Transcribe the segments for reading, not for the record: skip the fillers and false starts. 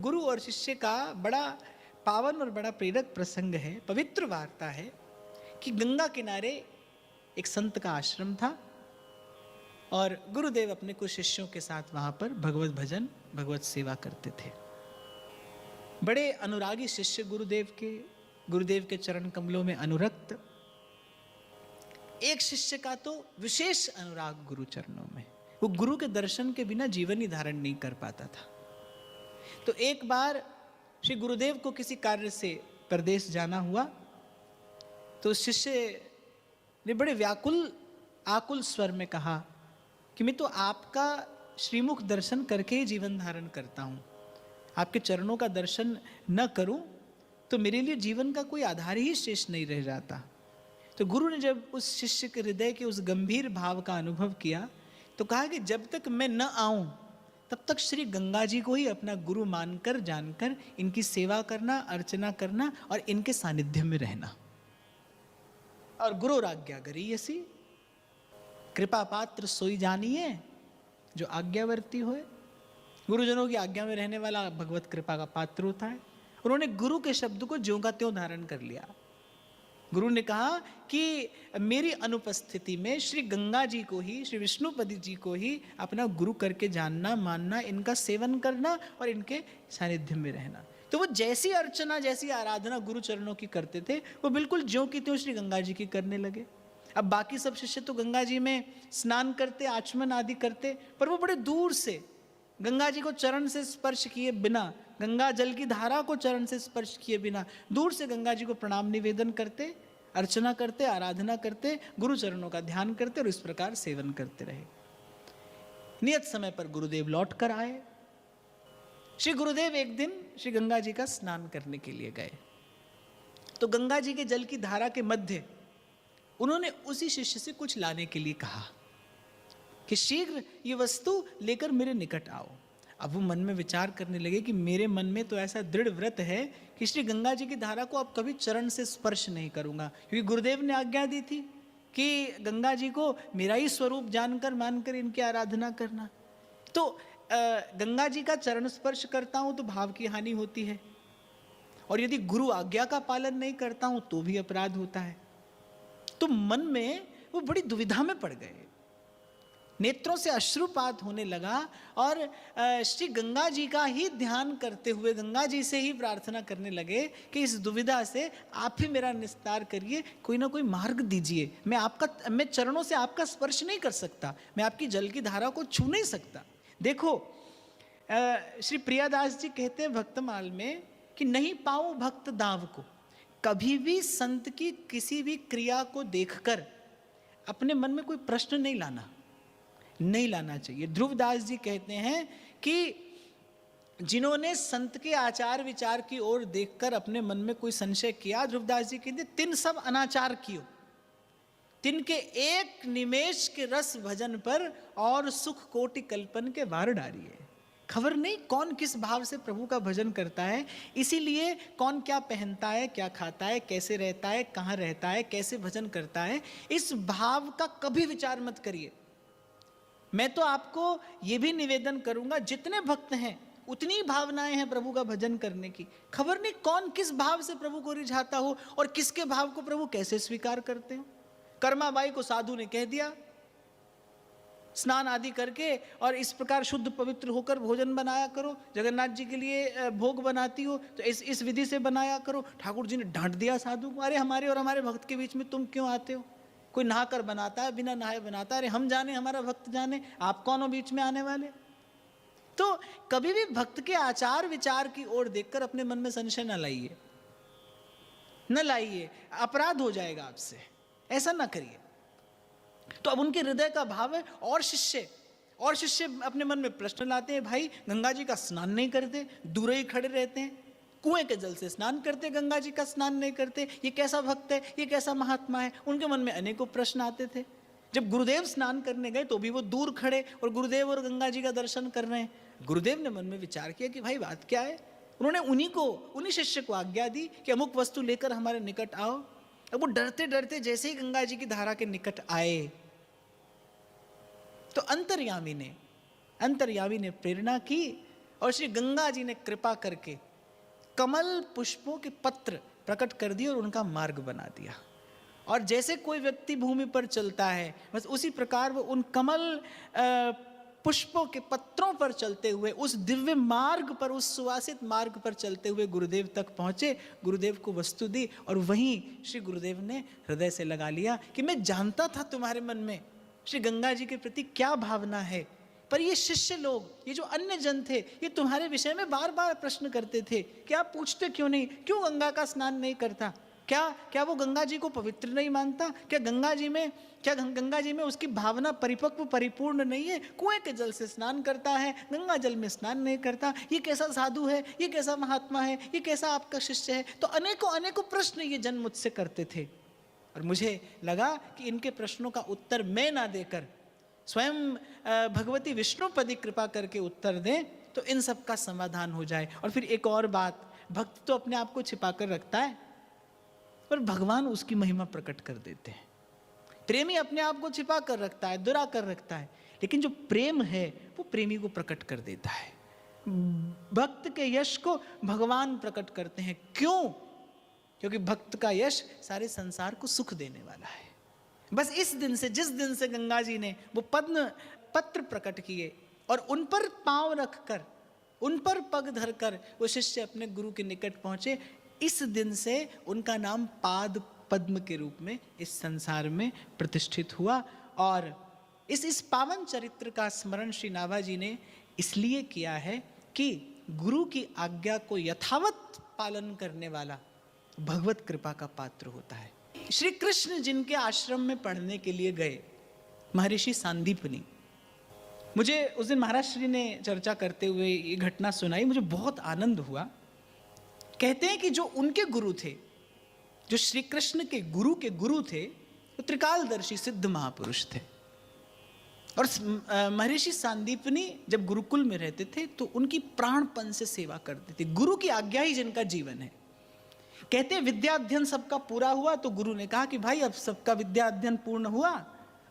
गुरु और शिष्य का बड़ा पावन और बड़ा प्रेरक प्रसंग है, पवित्र वार्ता है कि गंगा किनारे एक संत का आश्रम था और गुरुदेव अपने कुछ शिष्यों के साथ वहां पर भगवत भजन भगवत सेवा करते थे। बड़े अनुरागी शिष्य गुरुदेव के चरण कमलों में अनुरक्त। एक शिष्य का तो विशेष अनुराग गुरु चरणों में, वो गुरु के दर्शन के बिना जीवन ही धारण नहीं कर पाता था। तो एक बार श्री गुरुदेव को किसी कार्य से प्रदेश जाना हुआ, तो शिष्य ने बड़े व्याकुल आकुल स्वर में कहा कि मैं तो आपका श्रीमुख दर्शन करके ही जीवन धारण करता हूँ, आपके चरणों का दर्शन न करूँ तो मेरे लिए जीवन का कोई आधार ही शेष नहीं रह जाता। तो गुरु ने जब उस शिष्य के हृदय के उस गंभीर भाव का अनुभव किया तो कहा कि जब तक मैं न आऊं तब तक श्री गंगा जी को ही अपना गुरु मानकर जानकर इनकी सेवा करना, अर्चना करना और इनके सानिध्य में रहना। और गुरु आज्ञा करी ऐसी, कृपा पात्र सोई जानिए जो आज्ञावर्ती होए। गुरुजनों की आज्ञा में रहने वाला भगवत कृपा का पात्र होता है। उन्होंने गुरु के शब्द को ज्यों का त्यों धारण कर लिया। गुरु ने कहा कि मेरी अनुपस्थिति में श्री गंगा जी को ही, श्री विष्णुपति जी को ही अपना गुरु करके जानना, मानना, इनका सेवन करना और इनके सानिध्य में रहना। तो वो जैसी अर्चना, जैसी आराधना गुरु चरणों की करते थे, वो बिल्कुल ज्यों की त्यों श्री गंगा जी की करने लगे। अब बाकी सब शिष्य तो गंगा जी में स्नान करते, आचमन आदि करते, पर वो बड़े दूर से गंगा जी को चरण से स्पर्श किए बिना, गंगा जल की धारा को चरण से स्पर्श किए बिना दूर से गंगा जी को प्रणाम निवेदन करते, अर्चना करते, आराधना करते, गुरु चरणों का ध्यान करते और इस प्रकार सेवन करते रहे। नियत समय पर गुरुदेव लौट कर आए। श्री गुरुदेव एक दिन श्री गंगा जी का स्नान करने के लिए गए, तो गंगा जी के जल की धारा के मध्य उन्होंने उसी शिष्य से कुछ लाने के लिए कहा कि शीघ्र ये वस्तु लेकर मेरे निकट आओ। अब वो मन में विचार करने लगे कि मेरे मन में तो ऐसा दृढ़ व्रत है कि श्री गंगा जी की धारा को अब कभी चरण से स्पर्श नहीं करूंगा, क्योंकि गुरुदेव ने आज्ञा दी थी कि गंगा जी को मेरा ही स्वरूप जानकर मानकर इनकी आराधना करना। तो गंगा जी का चरण स्पर्श करता हूं तो भाव की हानि होती है, और यदि गुरु आज्ञा का पालन नहीं करता हूं तो भी अपराध होता है। तो मन में वो बड़ी दुविधा में पड़ गए, नेत्रों से अश्रुपात होने लगा और श्री गंगा जी का ही ध्यान करते हुए गंगा जी से ही प्रार्थना करने लगे कि इस दुविधा से आप ही मेरा निस्तार करिए, कोई ना कोई मार्ग दीजिए। मैं चरणों से आपका स्पर्श नहीं कर सकता, मैं आपकी जल की धारा को छू नहीं सकता। देखो श्री प्रियादास जी कहते हैं भक्तमाल में कि नहीं पाऊं भक्त दाव को। कभी भी संत की किसी भी क्रिया को देखकर अपने मन में कोई प्रश्न नहीं लाना चाहिए। ध्रुवदास जी कहते हैं कि जिन्होंने संत के आचार विचार की ओर देखकर अपने मन में कोई संशय किया, ध्रुवदास जी कहते तिन सब अनाचार कियो, तिनके एक निमेष के रस भजन पर और सुख कोटि कल्पन के वार डारिए। खबर नहीं कौन किस भाव से प्रभु का भजन करता है, इसीलिए कौन क्या पहनता है, क्या खाता है, कैसे रहता है, कहाँ रहता है, कैसे भजन करता है, इस भाव का कभी विचार मत करिए। मैं तो आपको ये भी निवेदन करूंगा, जितने भक्त हैं उतनी भावनाएं हैं प्रभु का भजन करने की। खबर नहीं कौन किस भाव से प्रभु को रिझाता हो और किसके भाव को प्रभु कैसे स्वीकार करते हो। कर्माबाई को साधु ने कह दिया स्नान आदि करके और इस प्रकार शुद्ध पवित्र होकर भोजन बनाया करो, जगन्नाथ जी के लिए भोग बनाती हो तो इस विधि से बनाया करो। ठाकुर जी ने डांट दिया साधु को, अरे हमारे और हमारे भक्त के बीच में तुम क्यों आते हो? कोई नहाकर बनाता है, बिना नहाए बनाता है, अरे हम जाने हमारा भक्त जाने, आप कौन हो बीच में आने वाले? तो कभी भी भक्त के आचार विचार की ओर देखकर अपने मन में संशय न लाइए, अपराध हो जाएगा आपसे, ऐसा ना करिए। तो अब उनके हृदय का भाव है, और शिष्य अपने मन में प्रश्न लाते हैं, भाई गंगा जी का स्नान नहीं करते, दूर ही खड़े रहते हैं, कुएं के जल से स्नान करते, गंगा जी का स्नान नहीं करते, ये कैसा भक्त है, ये कैसा महात्मा है? उनके मन में अनेकों प्रश्न आते थे। जब गुरुदेव स्नान करने गए तो भी वो दूर खड़े और गुरुदेव और गंगा जी का दर्शन कर रहे हैं। गुरुदेव ने मन में विचार किया कि भाई बात क्या है। उन्होंने उन्हीं शिष्य को आज्ञा दी कि अमुक वस्तु लेकर हमारे निकट आओ। अब वो डरते डरते जैसे ही गंगा जी की धारा के निकट आए तो अंतर्यामी ने प्रेरणा की और श्री गंगा जी ने कृपा करके कमल पुष्पों के पत्र प्रकट कर दिए और उनका मार्ग बना दिया। और जैसे कोई व्यक्ति भूमि पर चलता है, बस उसी प्रकार वो उन कमल पुष्पों के पत्रों पर चलते हुए उस दिव्य मार्ग पर, उस सुवासित मार्ग पर चलते हुए गुरुदेव तक पहुँचे, गुरुदेव को वस्तु दी और वहीं श्री गुरुदेव ने हृदय से लगा लिया कि मैं जानता था तुम्हारे मन में श्री गंगा जी के प्रति क्या भावना है, पर ये शिष्य लोग, ये जो अन्य जन थे, ये तुम्हारे विषय में बार बार प्रश्न करते थे कि आप पूछते क्यों नहीं, क्यों गंगा का स्नान नहीं करता, क्या वो गंगा जी को पवित्र नहीं मानता, क्या गंगा जी में उसकी भावना परिपक्व परिपूर्ण नहीं है, कुएं के जल से स्नान करता है, गंगा जल में स्नान नहीं करता, ये कैसा साधु है, ये कैसा महात्मा है, ये कैसा आपका शिष्य है। तो अनेकों अनेकों प्रश्न ये जन मुझसे करते थे और मुझे लगा कि इनके प्रश्नों का उत्तर मैं ना देकर स्वयं भगवती विष्णुपदी कृपा करके उत्तर दें तो इन सब का समाधान हो जाए। और फिर एक और बात, भक्त तो अपने आप को छिपा कर रखता है पर भगवान उसकी महिमा प्रकट कर देते हैं। प्रेमी अपने आप को छिपा कर रखता है, दुरा कर रखता है, लेकिन जो प्रेम है वो प्रेमी को प्रकट कर देता है। भक्त के यश को भगवान प्रकट करते हैं। क्यों? क्योंकि भक्त का यश सारे संसार को सुख देने वाला है। बस इस दिन से, जिस दिन से गंगा जी ने वो पद्म पत्र प्रकट किए और उन पर पांव रखकर, उन पर पग धरकर वो शिष्य अपने गुरु के निकट पहुंचे, इस दिन से उनका नाम पाद पद्म के रूप में इस संसार में प्रतिष्ठित हुआ। और इस पावन चरित्र का स्मरण श्री नाभा जी ने इसलिए किया है कि गुरु की आज्ञा को यथावत पालन करने वाला भगवत कृपा का पात्र होता है। श्री कृष्ण जिनके आश्रम में पढ़ने के लिए गए, महर्षि सांदीपनी, मुझे उस दिन महाराज श्री ने चर्चा करते हुए ये घटना सुनाई, मुझे बहुत आनंद हुआ। कहते हैं कि जो उनके गुरु थे, जो श्री कृष्ण के गुरु थे, वो त्रिकालदर्शी सिद्ध महापुरुष थे। और महर्षि सांदीपनी जब गुरुकुल में रहते थे तो उनकी प्राणपन से सेवा करते थे। गुरु की आज्ञा ही जिनका जीवन है। कहते हैं विद्या अध्ययन सबका पूरा हुआ तो गुरु ने कहा कि भाई अब सबका विद्या अध्ययन पूर्ण हुआ,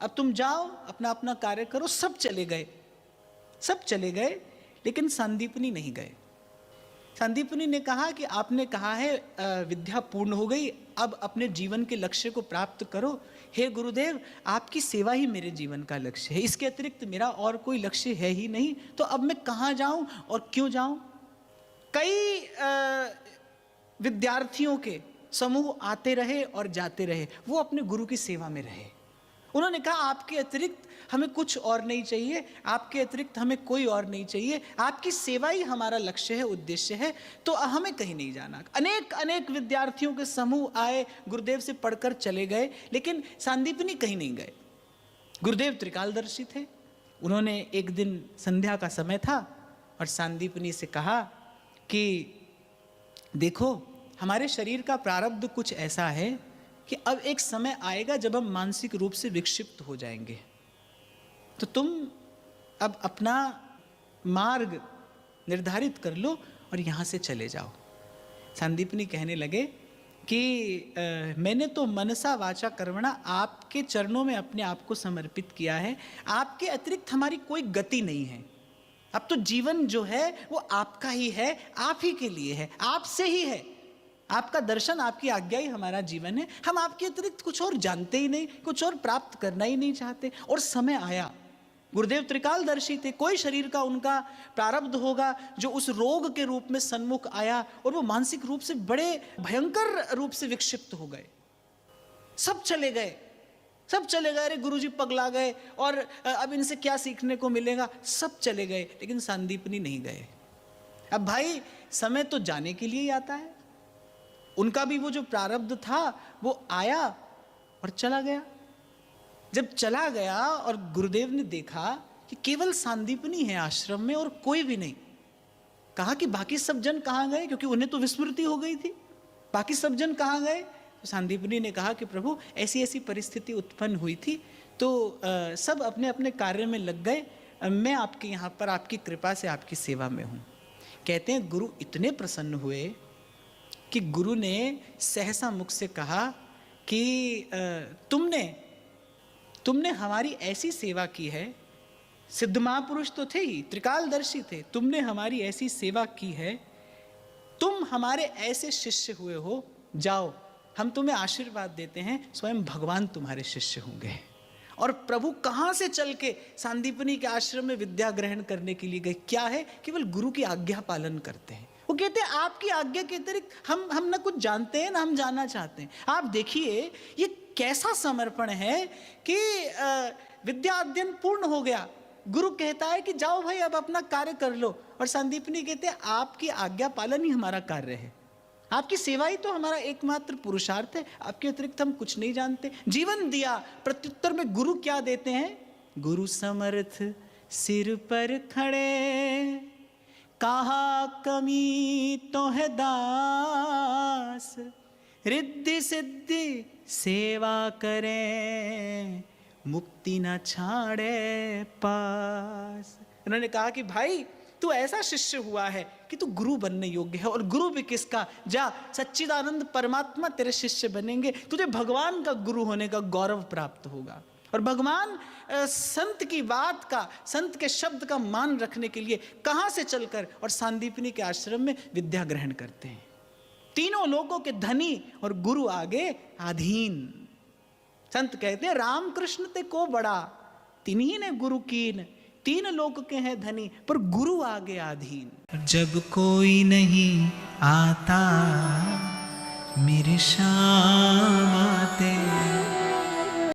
अब तुम जाओ अपना अपना कार्य करो। सब चले गए, लेकिन सांदीपनी नहीं गए। सांदीपनी ने कहा कि आपने कहा है विद्या पूर्ण हो गई, अब अपने जीवन के लक्ष्य को प्राप्त करो। हे गुरुदेव, आपकी सेवा ही मेरे जीवन का लक्ष्य है, इसके अतिरिक्त मेरा और कोई लक्ष्य है ही नहीं, तो अब मैं कहाँ जाऊं और क्यों जाऊं। कई विद्यार्थियों के समूह आते रहे और जाते रहे, वो अपने गुरु की सेवा में रहे। उन्होंने कहा आपके अतिरिक्त हमें कुछ और नहीं चाहिए, आपके अतिरिक्त हमें कोई और नहीं चाहिए, आपकी सेवा ही हमारा लक्ष्य है, उद्देश्य है, तो हमें कहीं नहीं जाना। अनेक विद्यार्थियों के समूह आए, गुरुदेव से पढ़कर चले गए, लेकिन सांदीपनी कहीं नहीं गए। गुरुदेव त्रिकालदर्शी थे। उन्होंने एक दिन संध्या का समय था और सांदीपनी से कहा कि देखो, हमारे शरीर का प्रारब्ध कुछ ऐसा है कि अब एक समय आएगा जब हम मानसिक रूप से विक्षिप्त हो जाएंगे, तो तुम अब अपना मार्ग निर्धारित कर लो और यहाँ से चले जाओ। सांदीपनी कहने लगे कि मैंने तो मनसा वाचा कर्मणा आपके चरणों में अपने आप को समर्पित किया है, आपके अतिरिक्त हमारी कोई गति नहीं है। अब तो जीवन जो है वो आपका ही है, आप ही के लिए है, आपसे ही है। आपका दर्शन, आपकी आज्ञा ही हमारा जीवन है। हम आपके अतिरिक्त कुछ और जानते ही नहीं, कुछ और प्राप्त करना ही नहीं चाहते। और समय आया, गुरुदेव त्रिकालदर्शी थे, कोई शरीर का उनका प्रारब्ध होगा जो उस रोग के रूप में सन्मुख आया और वो मानसिक रूप से बड़े भयंकर रूप से विक्षिप्त हो गए। सब चले गए, अरे गुरुजी पगला गए और अब इनसे क्या सीखने को मिलेगा। सब चले गए, लेकिन सांदीपनी नहीं गए। अब भाई, समय तो जाने के लिए ही आता है। उनका भी वो जो प्रारब्ध था वो आया और चला गया। जब चला गया और गुरुदेव ने देखा कि केवल सांदीपनी है आश्रम में और कोई भी नहीं, कहा कि बाकी सब जन कहाँ गए, क्योंकि उन्हें तो विस्मृति हो गई थी। बाकी सब जन कहाँ गए? तो सांदीपनी ने कहा कि प्रभु, ऐसी ऐसी परिस्थिति उत्पन्न हुई थी तो सब अपने अपने कार्य में लग गए, मैं आपके यहाँ पर आपकी कृपा से आपकी सेवा में हूँ। कहते हैं गुरु इतने प्रसन्न हुए कि गुरु ने सहसा मुख से कहा कि तुमने हमारी ऐसी सेवा की है सिद्ध महापुरुष तो थे ही, त्रिकालदर्शी थे। तुमने हमारी ऐसी सेवा की है, तुम हमारे ऐसे शिष्य हुए हो, जाओ हम तुम्हें आशीर्वाद देते हैं, स्वयं भगवान तुम्हारे शिष्य होंगे। और प्रभु कहाँ से चल के सांदीपनी के आश्रम में विद्या ग्रहण करने के लिए गए? क्या है? केवल गुरु की आज्ञा पालन करते हैं। वो कहते हैं आपकी आज्ञा के अतिरिक्त हम ना कुछ जानते हैं ना हम जानना चाहते हैं। आप देखिए ये कैसा समर्पण है कि विद्या अध्ययन पूर्ण हो गया, गुरु कहता है कि जाओ भाई अब अपना कार्य कर लो, और संदीपनी कहते हैं आपकी आज्ञा पालन ही हमारा कार्य है, आपकी सेवा ही तो हमारा एकमात्र पुरुषार्थ है, आपके अतिरिक्त हम कुछ नहीं जानते। जीवन दिया। प्रत्युत्तर में गुरु क्या देते हैं? गुरु समर्थ सिर पर खड़े, कहा कमी तो है दास, रिद्धि सिद्धि सेवा करें, मुक्ति न छाड़े पास। उन्होंने कहा कि भाई तू ऐसा शिष्य हुआ है कि तू गुरु बनने योग्य है, और गुरु भी किसका? जा सच्चिदानंद परमात्मा तेरे शिष्य बनेंगे, तुझे भगवान का गुरु होने का गौरव प्राप्त होगा। और भगवान संत की बात का, संत के शब्द का मान रखने के लिए कहाँ से चलकर और सांदीपनी के आश्रम में विद्या ग्रहण करते हैं। तीनों लोगों के धनी और गुरु आगे अधीन। संत कहते हैं रामकृष्ण ते को बड़ा, तिन्हीं ने गुरु कीन, तीन लोक के हैं धनी पर गुरु आगे अधीन। जब कोई नहीं आता मेरे श्याम आते